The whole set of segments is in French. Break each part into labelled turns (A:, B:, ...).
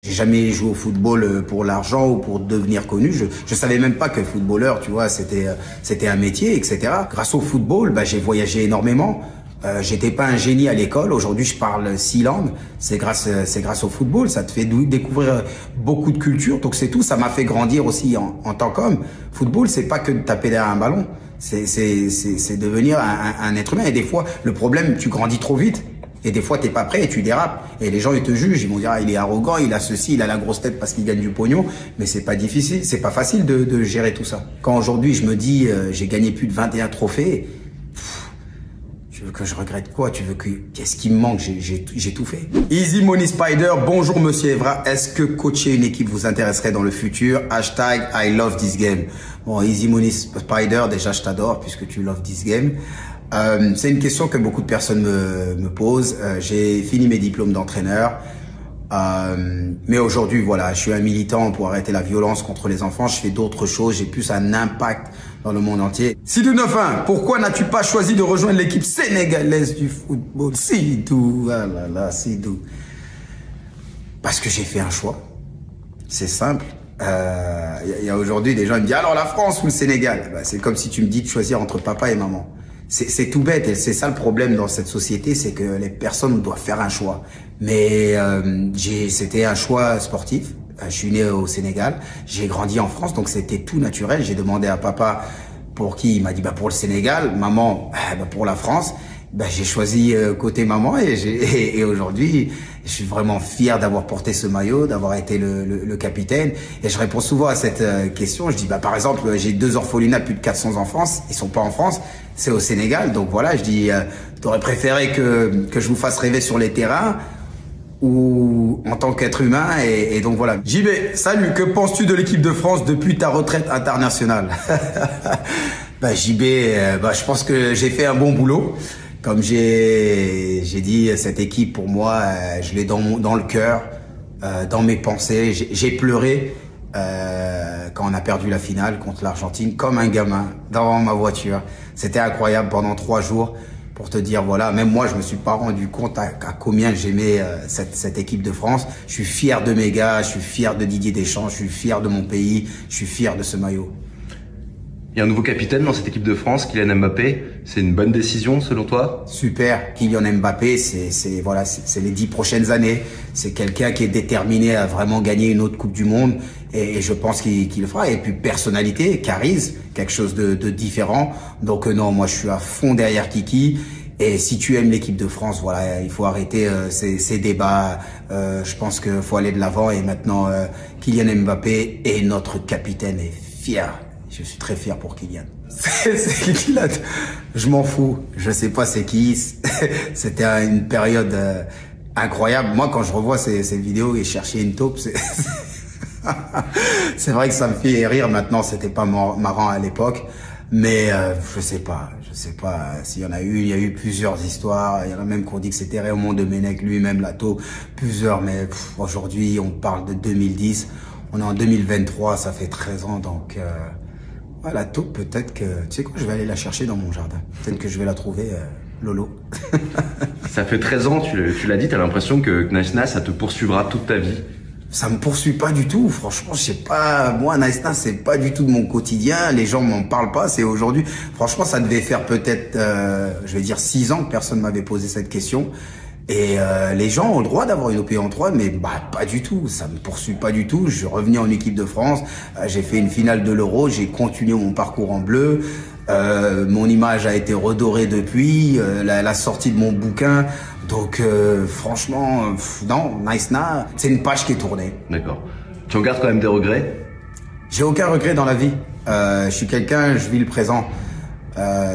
A: J'ai jamais joué au football pour l'argent ou pour devenir connu. Je savais même pas que footballeur, tu vois, c'était un métier, etc. Grâce au football, bah, j'ai voyagé énormément. J'étais pas un génie à l'école. Aujourd'hui, je parle 6 langues. C'est grâce au football. Ça te fait découvrir beaucoup de cultures. Donc c'est tout. Ça m'a fait grandir aussi en tant qu'homme. Football, c'est pas que de taper derrière un ballon. C'est devenir un être humain. Et des fois, le problème, tu grandis trop vite. Et des fois, t'es pas prêt et tu dérapes. Et les gens, ils te jugent. Ils vont dire, ah, il est arrogant, il a ceci, il a la grosse tête parce qu'il gagne du pognon. Mais c'est pas difficile, c'est pas facile de gérer tout ça. Quand aujourd'hui, je me dis, j'ai gagné plus de 21 trophées, tu veux que je regrette quoi? Tu veux que, qu'est-ce qui me manque? J'ai tout fait. Easy Money Spider, bonjour Monsieur Evra. Est-ce que coacher une équipe vous intéresserait dans le futur? Hashtag I love this game. Bon, Easy Money Spider, déjà, je t'adore puisque tu love this game. C'est une question que beaucoup de personnes me posent. J'ai fini mes diplômes d'entraîneur. Mais aujourd'hui, voilà, je suis un militant pour arrêter la violence contre les enfants. Je fais d'autres choses. J'ai plus un impact dans le monde entier. Sidou 91, pourquoi n'as-tu pas choisi de rejoindre l'équipe sénégalaise du football? Sidou, ah là là, Sidou. Parce que j'ai fait un choix. C'est simple. Y a aujourd'hui des gens qui me disent alors la France ou le Sénégal? Ben, c'est comme si tu me dis de choisir entre papa et maman. C'est tout bête et c'est ça le problème dans cette société, c'est que les personnes doivent faire un choix. Mais c'était un choix sportif. Je suis né au Sénégal, j'ai grandi en France, donc c'était tout naturel. J'ai demandé à papa pour qui, il m'a dit bah pour le Sénégal, maman bah pour la France. Bah j'ai choisi côté maman et aujourd'hui je suis vraiment fier d'avoir porté ce maillot, d'avoir été le capitaine. Et je réponds souvent à cette question. Je dis bah par exemple j'ai 2 orphelinats, plus de 400 enfants, ils sont pas en France, c'est au Sénégal. Donc voilà, je dis t'aurais préféré que je vous fasse rêver sur les terrains ou en tant qu'être humain et donc voilà. JB, salut, que penses-tu de l'équipe de France depuis ta retraite internationale? Bah JB, bah je pense que j'ai fait un bon boulot. Comme j'ai dit, cette équipe pour moi, je l'ai dans le cœur, dans mes pensées. J'ai pleuré quand on a perdu la finale contre l'Argentine, comme un gamin dans ma voiture. C'était incroyable pendant 3 jours. Pour te dire, voilà, même moi, je me suis pas rendu compte à combien j'aimais cette équipe de France. Je suis fier de mes gars, je suis fier de Didier Deschamps, je suis fier de mon pays, je suis fier de ce maillot.
B: Il y a un nouveau capitaine dans cette équipe de France, Kylian Mbappé. C'est une bonne décision selon toi? Super.
A: Kylian Mbappé, c'est les 10 prochaines années. C'est quelqu'un qui est déterminé à vraiment gagner une autre Coupe du Monde. Et je pense qu'il le fera. Et puis personnalité, charisme, quelque chose de différent. Donc non, moi je suis à fond derrière Kiki. Et si tu aimes l'équipe de France, voilà, il faut arrêter ces débats. Je pense qu'il faut aller de l'avant. Et maintenant, Kylian Mbappé est notre capitaine et fier. Je suis très fier pour Kylian. C'est Kylian. Je m'en fous. Je sais pas c'est qui. C'était une période incroyable. Moi, quand je revois ces vidéos et chercher une taupe, c'est vrai que ça me fait rire maintenant. C'était pas marrant à l'époque. Mais je sais pas s'il y en a eu. Il y a eu plusieurs histoires. Il y en a même qui ont dit que c'était Raymond Domenech lui-même, la taupe. Plusieurs. Mais aujourd'hui, on parle de 2010. On est en 2023. Ça fait 13 ans. Donc... Ah, la taupe, peut-être que... Tu sais quoi, je vais aller la chercher dans mon jardin. Peut-être que je vais la trouver, Lolo.
B: Ça fait 13 ans, tu l'as dit, t'as l'impression que Naïsna, ça te poursuivra toute ta vie?
A: Ça me poursuit pas du tout, franchement, je sais pas... Moi, Naïsna, c'est pas du tout de mon quotidien. Les gens m'en parlent pas, c'est aujourd'hui. Franchement, ça devait faire peut-être, je vais dire 6 ans que personne m'avait posé cette question. Et les gens ont le droit d'avoir une opinion en 3, mais bah pas du tout, ça me poursuit pas du tout. Je suis revenu en équipe de France, j'ai fait une finale de l'Euro, j'ai continué mon parcours en bleu. Mon image a été redorée depuis, la sortie de mon bouquin. Donc franchement, non, Naïsna, c'est une page qui est tournée.
B: D'accord. Tu en gardes quand même des regrets?
A: J'ai aucun regret dans la vie. Je suis quelqu'un, je vis le présent.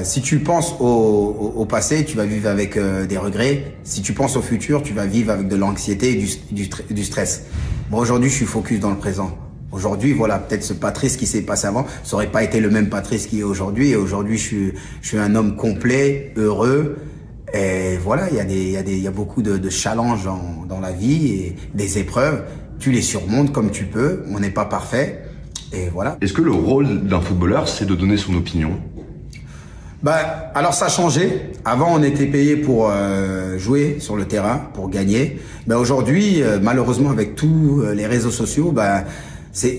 A: Si tu penses au passé, tu vas vivre avec des regrets. Si tu penses au futur, tu vas vivre avec de l'anxiété et du stress. Moi, aujourd'hui, je suis focus dans le présent. Aujourd'hui, voilà, peut-être ce Patrice qui s'est passé avant, ça aurait pas été le même Patrice qui est aujourd'hui. Et aujourd'hui, je suis un homme complet, heureux. Et voilà, il y a beaucoup de challenges dans la vie et des épreuves. Tu les surmontes comme tu peux. On n'est pas parfait. Et voilà.
B: Est-ce que le rôle d'un footballeur, c'est de donner son opinion?
A: Bah, alors ça a changé. Avant, on était payé pour jouer sur le terrain, pour gagner. Bah, aujourd'hui, malheureusement, avec tous les réseaux sociaux, bah,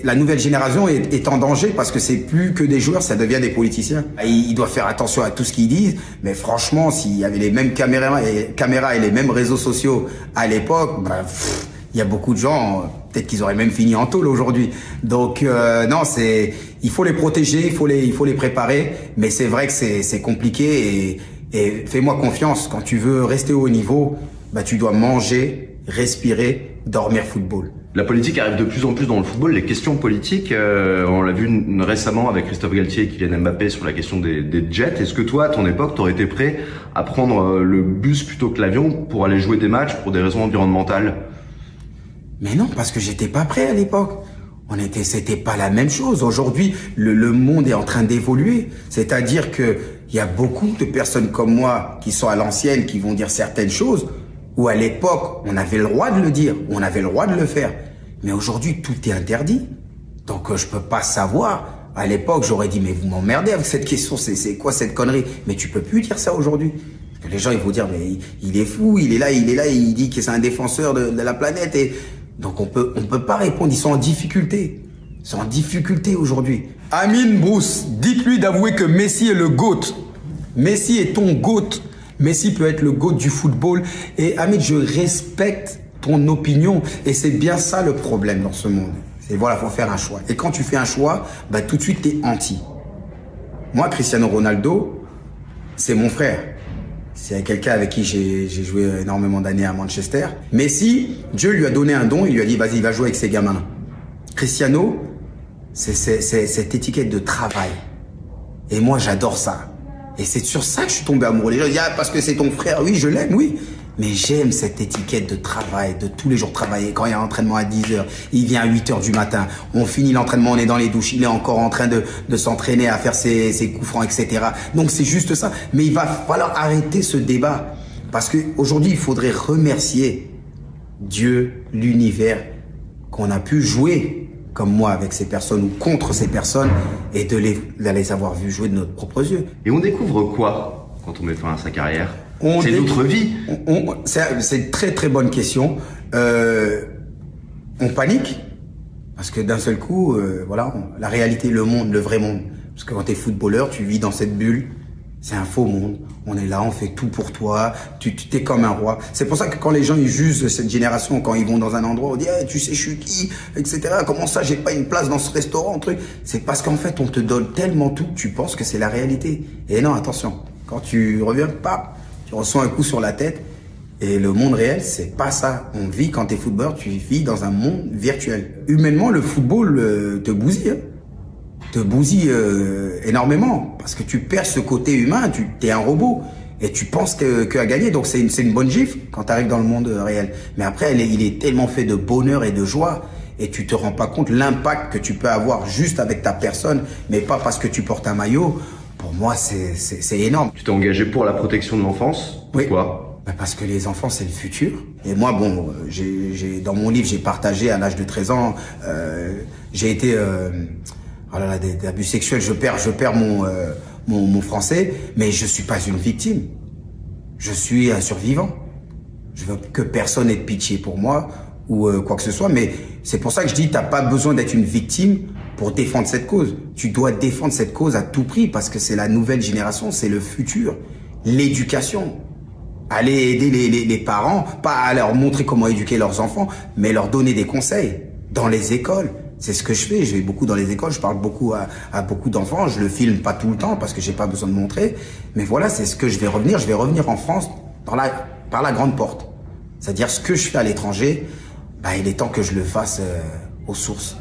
A: la nouvelle génération est en danger parce que c'est plus que des joueurs, ça devient des politiciens. Ils doivent faire attention à tout ce qu'ils disent, mais franchement, s'il y avait les mêmes caméras et les mêmes réseaux sociaux à l'époque, bah, il y a beaucoup de gens, peut-être qu'ils auraient même fini en tôle aujourd'hui. Donc non, il faut les protéger, il faut les préparer, mais c'est vrai que c'est compliqué et fais-moi confiance, quand tu veux rester au haut niveau, bah tu dois manger, respirer, dormir football.
B: La politique arrive de plus en plus dans le football, les questions politiques, on l'a vu récemment avec Christophe Galtier et Kylian Mbappé sur la question des jets. Est-ce que toi, à ton époque, t'aurais été prêt à prendre le bus plutôt que l'avion pour aller jouer des matchs pour des raisons environnementales?
A: Mais non, parce que j'étais pas prêt à l'époque. C'était pas la même chose. Aujourd'hui, le monde est en train d'évoluer. C'est-à-dire que il y a beaucoup de personnes comme moi qui sont à l'ancienne, qui vont dire certaines choses, où à l'époque, on avait le droit de le dire, on avait le droit de le faire. Mais aujourd'hui, tout est interdit. Donc, je peux pas savoir. À l'époque, j'aurais dit, mais vous m'emmerdez avec cette question, c'est quoi cette connerie? Mais tu peux plus dire ça aujourd'hui. Parce que les gens, ils vont dire, mais il est fou, il est là, il dit que c'est un défenseur de la planète. Et donc, on peut pas répondre, ils sont en difficulté. Ils sont en difficulté aujourd'hui. Amine Bruce, dites-lui d'avouer que Messi est le GOAT. Messi est ton GOAT. Messi peut être le GOAT du football. Et Amine, je respecte ton opinion. Et c'est bien ça le problème dans ce monde. C'est voilà, faut faire un choix. Et quand tu fais un choix, bah tout de suite, t'es anti. Moi, Cristiano Ronaldo, c'est mon frère. C'est quelqu'un avec qui j'ai joué énormément d'années à Manchester. Messi, Dieu lui a donné un don. Il lui a dit, vas-y, va jouer avec ces gamins. Cristiano, c'est cette étiquette de travail. Et moi, j'adore ça. Et c'est sur ça que je suis tombé amoureux. Les gens disent, ah, parce que c'est ton frère. Oui, je l'aime, oui. Mais j'aime cette étiquette de travail, de tous les jours travailler. Quand il y a un entraînement à 10h, il vient à 8h du matin. On finit l'entraînement, on est dans les douches. Il est encore en train de s'entraîner à faire ses coups francs, etc. Donc c'est juste ça. Mais il va falloir arrêter ce débat. Parce qu'aujourd'hui, il faudrait remercier Dieu, l'univers, qu'on a pu jouer comme moi avec ces personnes ou contre ces personnes et de les avoir vus jouer de notre propre yeux.
B: Et on découvre quoi quand on met fin à sa carrière? C'est notre vie.
A: C'est une très très bonne question. On panique parce que d'un seul coup, voilà, la réalité, le monde, le vrai monde. Parce que quand t'es footballeur, tu vis dans cette bulle. C'est un faux monde. On est là, on fait tout pour toi. Tu t'es comme un roi. C'est pour ça que quand les gens ils jugent cette génération, quand ils vont dans un endroit, on dit hey, tu sais je suis qui, etc. Comment ça j'ai pas une place dans ce restaurant, truc. C'est parce qu'en fait on te donne tellement tout que tu penses que c'est la réalité. Et non, attention. Quand tu reviens, tu reçois un coup sur la tête. Et le monde réel, c'est pas ça. On vit quand t'es footballeur, tu vis dans un monde virtuel. Humainement, le football te bousille. Hein. Te bousille énormément parce que tu perds ce côté humain, tu es un robot et tu penses qu'à gagner, donc c'est une bonne gifle quand tu arrives dans le monde réel. Mais après, il est tellement fait de bonheur et de joie et tu te rends pas compte l'impact que tu peux avoir juste avec ta personne, mais pas parce que tu portes un maillot. Pour moi, c'est énorme.
B: Tu t'es engagé pour la protection de l'enfance. Pourquoi?
A: Oui. Parce que les enfants, c'est le futur. Et moi, bon, dans mon livre, j'ai partagé à l'âge de 13 ans, j'ai été... Oh là là, des abus sexuels, je perds mon français, mais je suis pas une victime. Je suis un survivant. Je veux que personne ait de pitié pour moi ou quoi que ce soit, mais c'est pour ça que je dis, t'as pas besoin d'être une victime pour défendre cette cause. Tu dois défendre cette cause à tout prix parce que c'est la nouvelle génération, c'est le futur. L'éducation. Aller aider les parents, pas à leur montrer comment éduquer leurs enfants, mais leur donner des conseils dans les écoles. C'est ce que je fais, je vais beaucoup dans les écoles, je parle beaucoup à beaucoup d'enfants, je le filme pas tout le temps parce que j'ai pas besoin de montrer, mais voilà, c'est ce que je vais revenir en France par la grande porte. C'est-à-dire ce que je fais à l'étranger, bah, il est temps que je le fasse aux sources.